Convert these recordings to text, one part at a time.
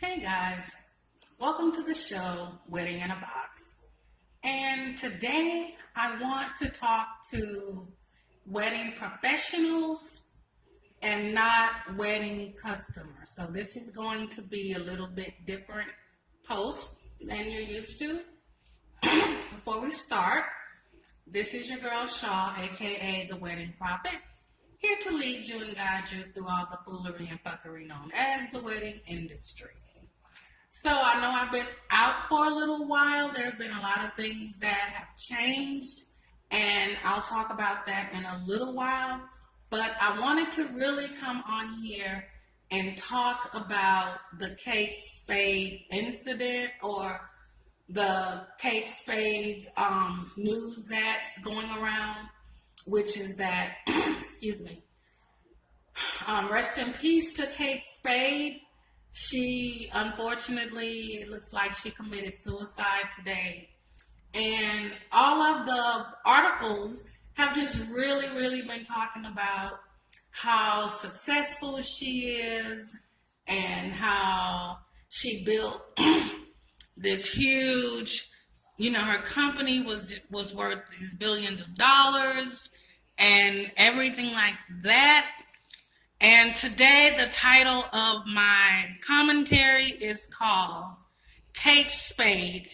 Hey guys, welcome to the show Wedding in a Box. And today I want to talk to wedding professionals and not wedding customers. So this is going to be a little bit different post than you're used to. Before we start, this is your girl Shaw, aka the Wedding Prophet, here to lead you and guide you through all the foolery and fuckery known as the wedding industry. So I know I've been out for a little while. There have been a lot of things that have changed, and I'll talk about that in a little while. But I wanted to really come on here and talk about the Kate Spade incident, or the Kate Spade news that's going around, which is that, excuse me, rest in peace to Kate Spade. She, unfortunately, it looks like she committed suicide today. And all of the articles have just really been talking about how successful she is and how she built this huge, her company was worth these billions of dollars and everything like that. And today the title of my commentary is called Kate Spade,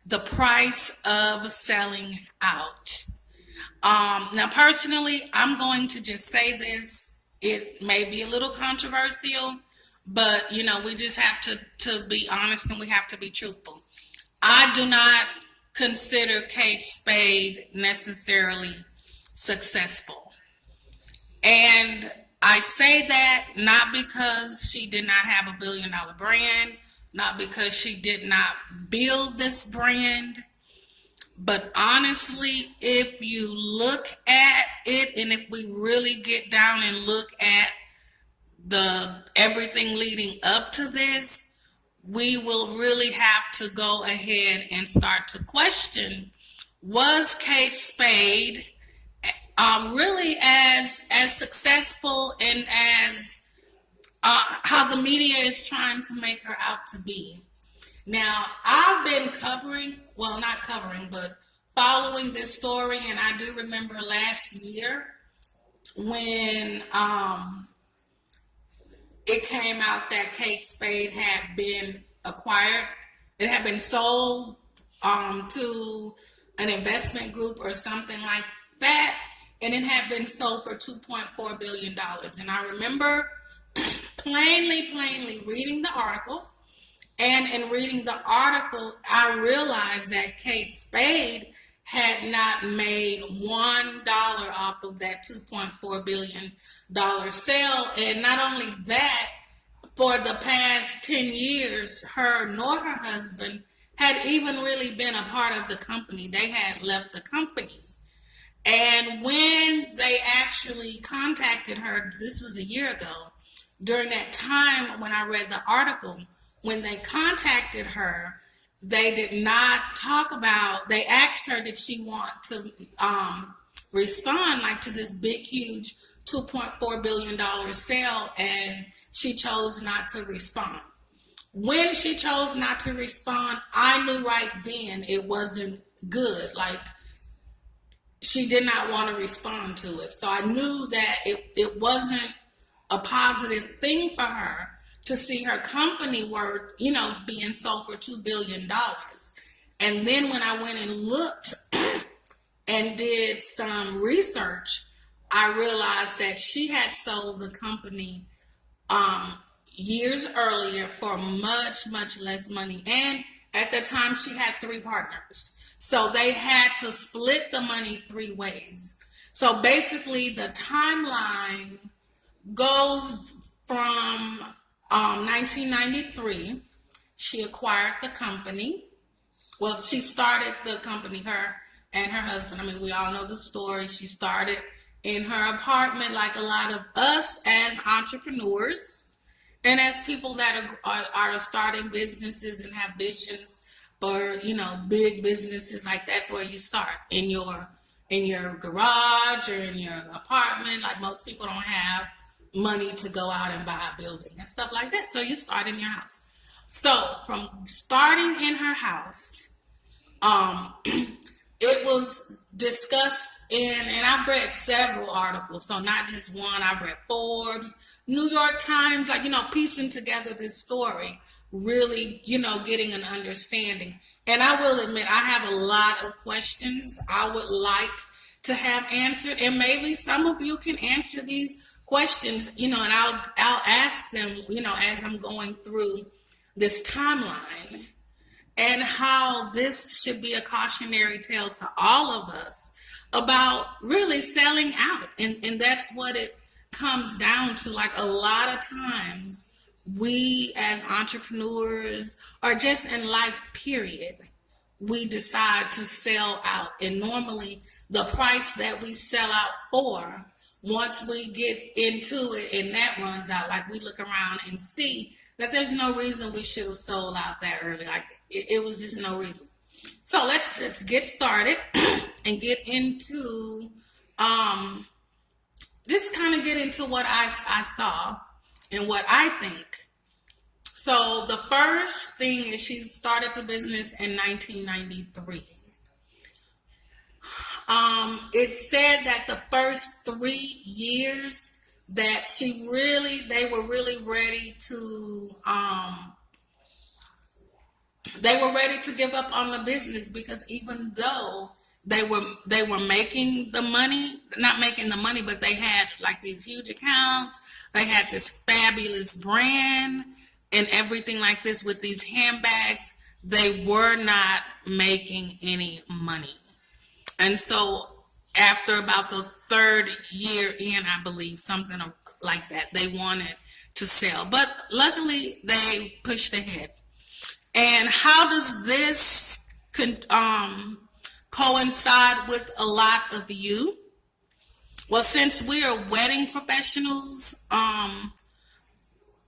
The Price of Selling Out. Now personally, I'm going to just say this. It may be a little controversial, but we just have to be honest and we have to be truthful. I do not consider Kate Spade necessarily successful. And I say that not because she did not have $1 billion brand, not because she did not build this brand, but honestly, if you look at it and if we really get down and look at everything leading up to this, we will really have to go ahead and start to question, was Kate Spade really as successful and as how the media is trying to make her out to be? Now, I've been following this story, and I do remember last year when it came out that Kate Spade had been acquired. It had been sold to an investment group or something like that. And it had been sold for $2.4 billion. And I remember plainly reading the article. And in reading the article, I realized that Kate Spade had not made $1 off of that $2.4 billion sale. And not only that, for the past 10 years, her nor her husband had even really been a part of the company. They had left the company. And when they actually contacted her, this was a year ago, during that time when I read the article, when they contacted her, they did not talk about, they asked her, did she want to respond to this big, huge $2.4 billion sale, and she chose not to respond. When she chose not to respond, I knew right then it wasn't good. She did not want to respond to it. So I knew that it wasn't a positive thing for her to see her company worth, being sold for $2 billion. And then when I went and looked and did some research, I realized that she had sold the company years earlier for much less money. And at the time, she had 3 partners. So they had to split the money 3 ways. So basically, the timeline goes from 1993. She acquired the company. Well, she started the company, her and her husband. We all know the story. She started in her apartment like a lot of us as entrepreneurs and as people that are starting businesses and have visions for, big businesses. That's where you start, in your garage or in your apartment. Most people don't have money to go out and buy a building and stuff like that. So you start in your house. So from starting in her house, it was discussed and I've read several articles, so not just one. I've read Forbes, New York Times, like, piecing together this story, really, getting an understanding. And I will admit, I have a lot of questions I would like to have answered, and maybe some of you can answer these questions, and I'll ask them, as I'm going through this timeline, and how this should be a cautionary tale to all of us about really selling out. And that's what it comes down to. Like, a lot of times, we as entrepreneurs, or just in life, period, we decide to sell out. And normally, the price that we sell out for, once we get into it and that runs out, like, we look around and see that there's no reason we should have sold out that early. Like, it was just no reason. So let's get started and get into just kind of get into what I saw and what I think. So the first thing is, she started the business in 1993. It said that the first 3 years that they were really ready to give up on the business, because even though they were making the money, not making the money, but they had like these huge accounts, they had this fabulous brand and everything like this with these handbags, they were not making any money. And so after about the third year in, I believe, something like that, they wanted to sell. But luckily, they pushed ahead. And how does this coincide with a lot of you? Well, since we are wedding professionals,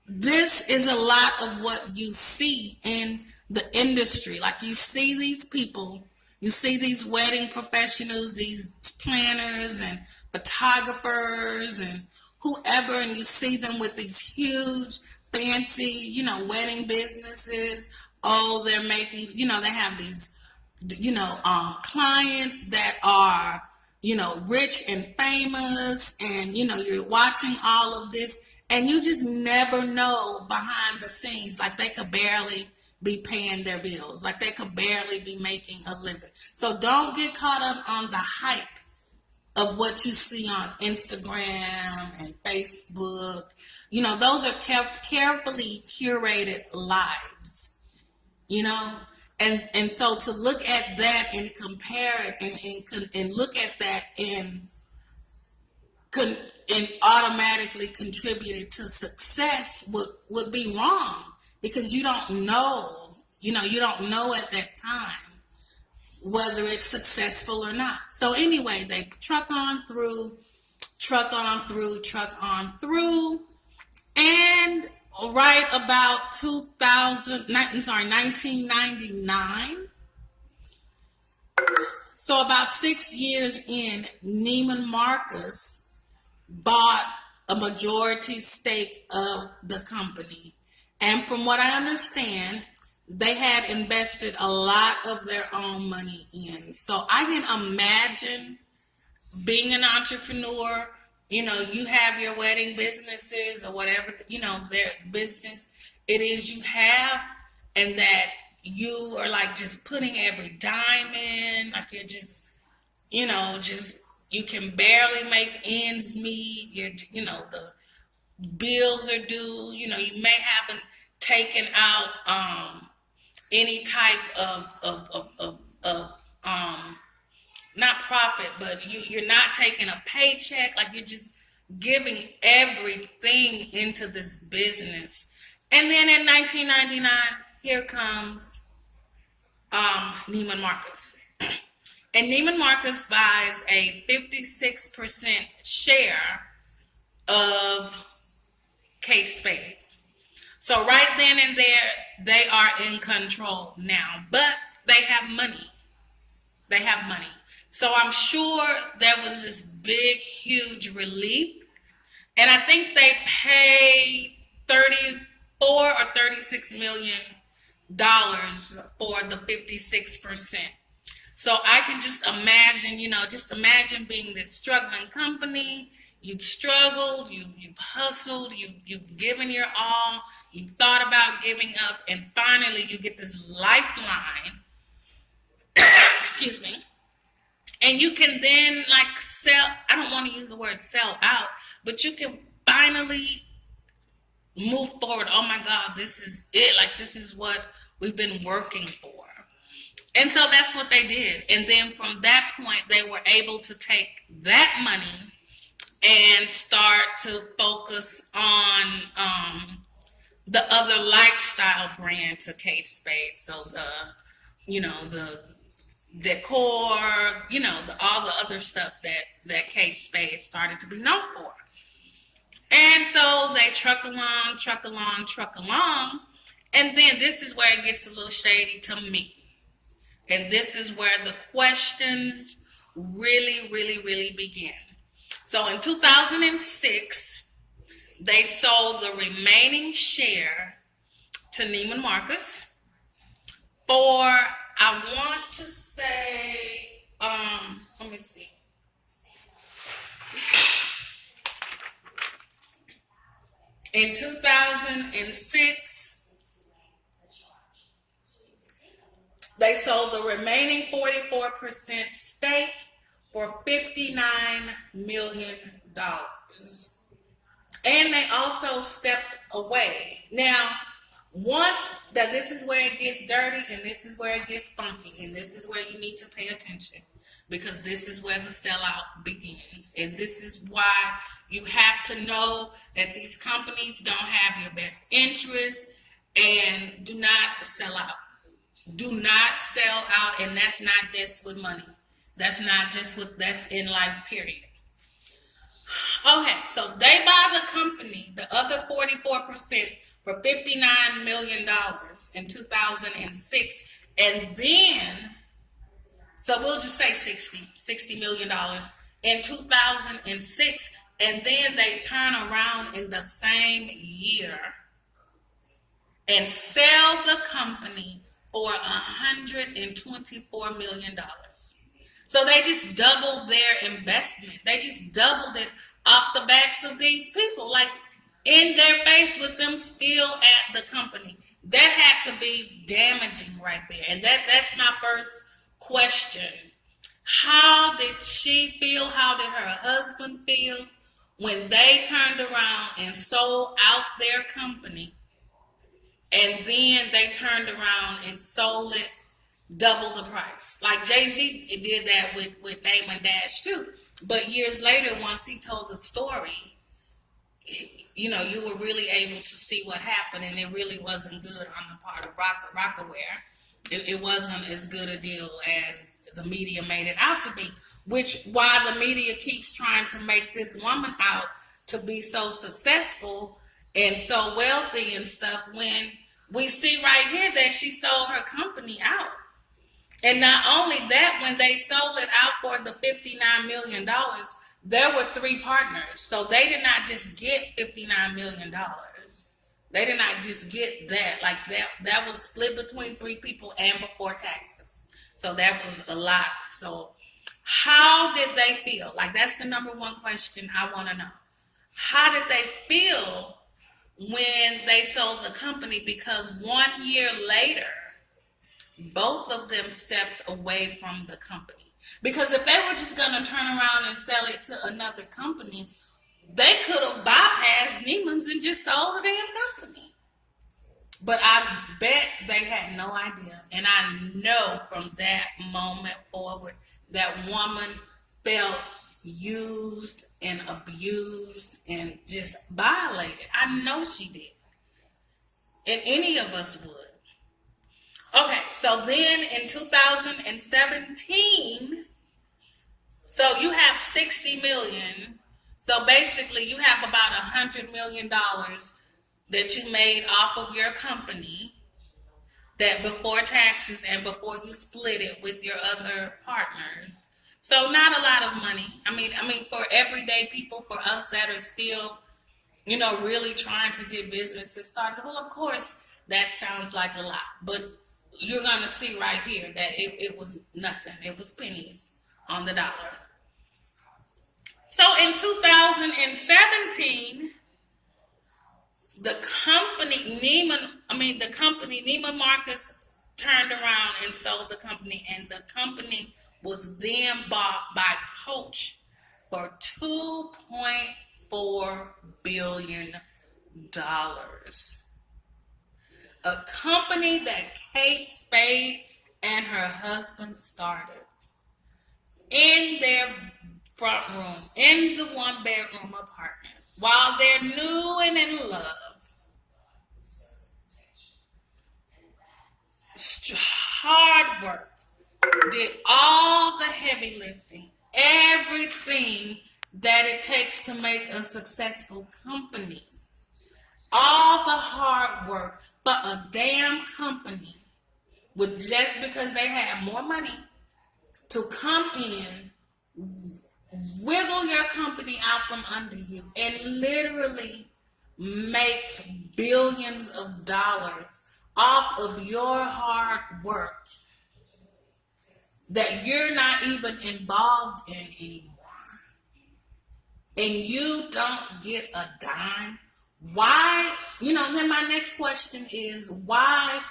this is a lot of what you see in the industry. Like, you see these people, you see these wedding professionals, these planners and photographers and whoever, and you see them with these huge, fancy, wedding businesses. Oh, they're making, they have these, clients that are, rich and famous, and, you're watching all of this, and you just never know behind the scenes. Like, they could barely be paying their bills. Like, they could barely be making a living. So don't get caught up on the hype of what you see on Instagram and Facebook. Those are carefully curated lives, and so to look at that and compare it and look at that and automatically contribute it to success would be wrong, because you don't know, you don't know at that time whether it's successful or not. So anyway, they truck on through, and right about 1999. So about 6 years in, Neiman Marcus bought a majority stake of the company. And from what I understand, they had invested a lot of their own money in. So I can imagine being an entrepreneur, you have your wedding businesses or whatever, their business it is you have, and that you are like just putting every dime in, like you're just, you can barely make ends meet. The bills are due. You may haven't taken out any type of not profit, but you're not taking a paycheck. Like, you're just giving everything into this business. And then in 1999, here comes Neiman Marcus. And Neiman Marcus buys a 56% share of Kate Spade. So right then and there, they are in control now. But they have money. So I'm sure there was this big, huge relief. And I think they paid $36 million for the 56%. So I can just imagine, just imagine being this struggling company. You've struggled, you've hustled, you've given your all, you've thought about giving up, and finally you get this lifeline, excuse me, and you can then like sell, I don't want to use the word sell out, but you can finally move forward. Oh my God, this is it. Like, this is what we've been working for. And so that's what they did. And then from that point, they were able to take that money and start to focus on the other lifestyle brand to Kate Spade. So the decor, all the other stuff that Kate Spade started to be known for. And so they truck along. And then this is where it gets a little shady to me. And this is where the questions really, really, really begin. So in 2006, they sold the remaining share to Neiman Marcus for, I want to say, let me see. In 2006, they sold the remaining 44% stake for $59 million. And they also stepped away. Now, this is where it gets dirty, and this is where it gets funky, and this is where you need to pay attention, because this is where the sellout begins. And this is why you have to know that these companies don't have your best interest, and do not sell out. Do not sell out, and that's not just with money. That's in life, period. Okay, so they buy the company, the other 44%, for $59 million in 2006. And then, so we'll just say $60 million in 2006. And then they turn around in the same year and sell the company for $124 million. So they just doubled their investment. They just doubled it off the backs of these people, like in their face with them still at the company. That had to be damaging right there. And that's my first question. How did she feel? How did her husband feel when they turned around and sold out their company? And then they turned around and sold it double the price. Like Jay-Z did that with Damon Dash too. But years later, once he told the story, you were really able to see what happened, and it really wasn't good on the part of Rockaware. It wasn't as good a deal as the media made it out to be, which why the media keeps trying to make this woman out to be so successful and so wealthy and stuff, when we see right here that she sold her company out. And not only that, when they sold it out for the $59 million, there were 3 partners. So they did not just get $59 million. They did not just get that. Like that was split between 3 people and before taxes. So that was a lot. So how did they feel? Like, that's the number one question I want to know. How did they feel when they sold the company? Because 1 year later, both of them stepped away from the company. Because if they were just going to turn around and sell it to another company, they could have bypassed Neiman's and just sold the damn company. But I bet they had no idea. And I know from that moment forward, that woman felt used and abused and just violated. I know she did. And any of us would. Okay, so then in 2017, so you have 60 million. So basically you have about $100 million that you made off of your company, that before taxes and before you split it with your other partners. So not a lot of money. I mean, for everyday people, for us that are still really trying to get businesses started. Well, of course, that sounds like a lot, but you're going to see right here that it was nothing. It was pennies on the dollar. So in 2017, the company Marcus turned around and sold the company, and the company was then bought by Coach for $2.4 billion. A company that Kate Spade and her husband started in their front room, in the one-bedroom apartment, while they're new and in love. Hard work, did all the heavy lifting, everything that it takes to make a successful company. All the hard work for a damn company with just because they had more money to come in, wiggle your company out from under you, and literally make billions of dollars off of your hard work that you're not even involved in anymore. And you don't get a dime. Why? Then my next question is, why,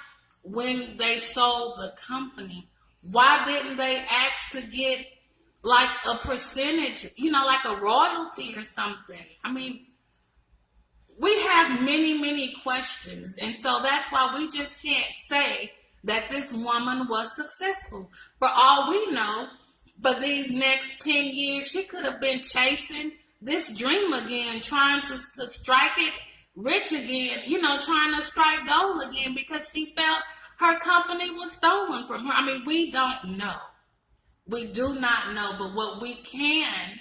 when they sold the company, why didn't they ask to get like a percentage, like a royalty or something? I mean, we have many, many questions. And so that's why we just can't say that this woman was successful. For all we know, for these next 10 years, she could have been chasing this dream again, trying to strike it rich again, trying to strike gold again, because she felt her company was stolen from her. I mean, we don't know. We do not know. But what we can,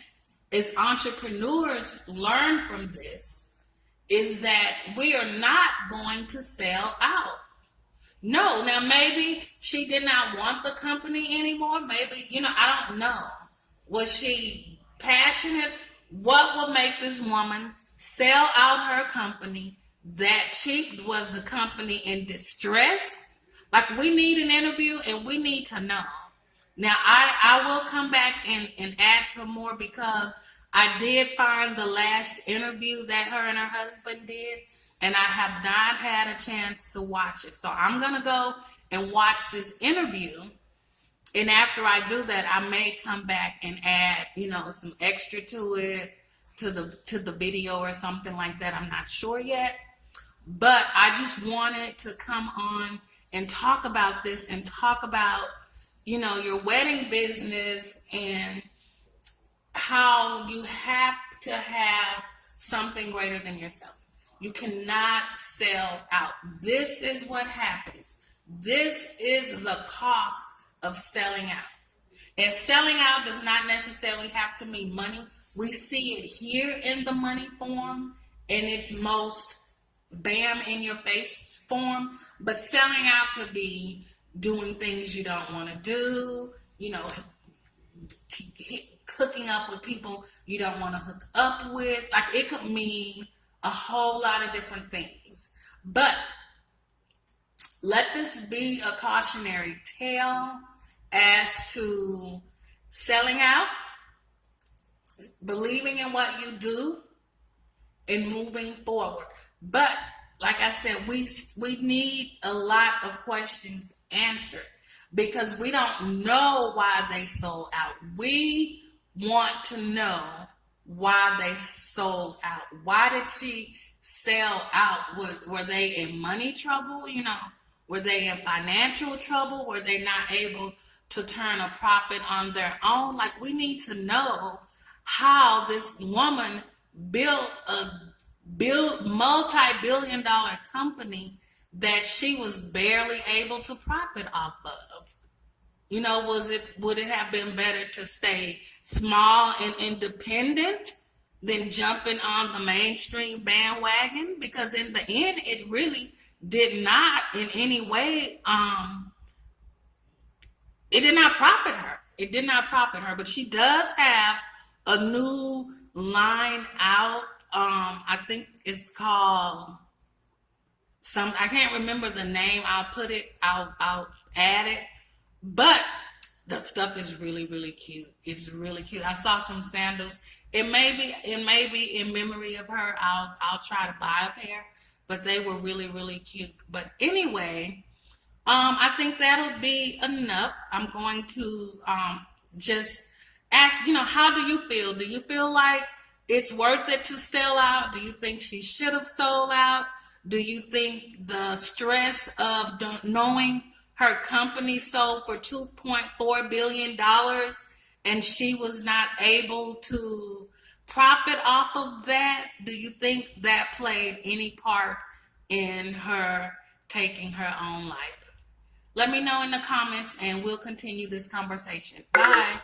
as entrepreneurs, learn from this is that we are not going to sell out. No, now maybe she did not want the company anymore. Maybe, I don't know. Was she passionate? What will make this woman sell out her company that cheap? Was the company in distress? Like, we need an interview and we need to know. Now, I will come back and add some more, because I did find the last interview that her and her husband did, and I have not had a chance to watch it. So I'm going to go and watch this interview. And after I do that, I may come back and add, some extra to it, to the video or something like that. I'm not sure yet. But I just wanted to come on and talk about this and talk about, your wedding business, and how you have to have something greater than yourself. You cannot sell out. This is what happens. This is the cost of selling out. And selling out does not necessarily have to mean money. We see it here in the money form, in its most bam in your face form. But selling out could be doing things you don't want to do, hooking up with people you don't want to hook up with. Like, it could mean a whole lot of different things. But let this be a cautionary tale as to selling out, believing in what you do, and moving forward. But like I said, we need a lot of questions answered, because we don't know why they sold out. We want to know why they sold out. Why did she sell out? Were they in money trouble? Were they in financial trouble? Were they not able to turn a profit on their own? Like, we need to know how this woman built a multi-billion-dollar company that she was barely able to profit off of. Would it have been better to stay small and independent than jumping on the mainstream bandwagon? Because in the end, it really did not in any way, it did not profit her. It did not profit her, but she does have a new line out I think it's called some. I can't remember the name. I'll put it. I'll add it. But the stuff is really really cute. It's really cute. I saw some sandals. It may be in memory of her. I'll try to buy a pair. But they were really really cute. But anyway, I think that'll be enough. I'm going to just ask, how do you feel? Do you feel like it's worth it to sell out? Do you think she should have sold out? Do you think the stress of knowing her company sold for $2.4 billion dollars and she was not able to profit off of that? Do you think that played any part in her taking her own life? Let me know in the comments and we'll continue this conversation. Bye.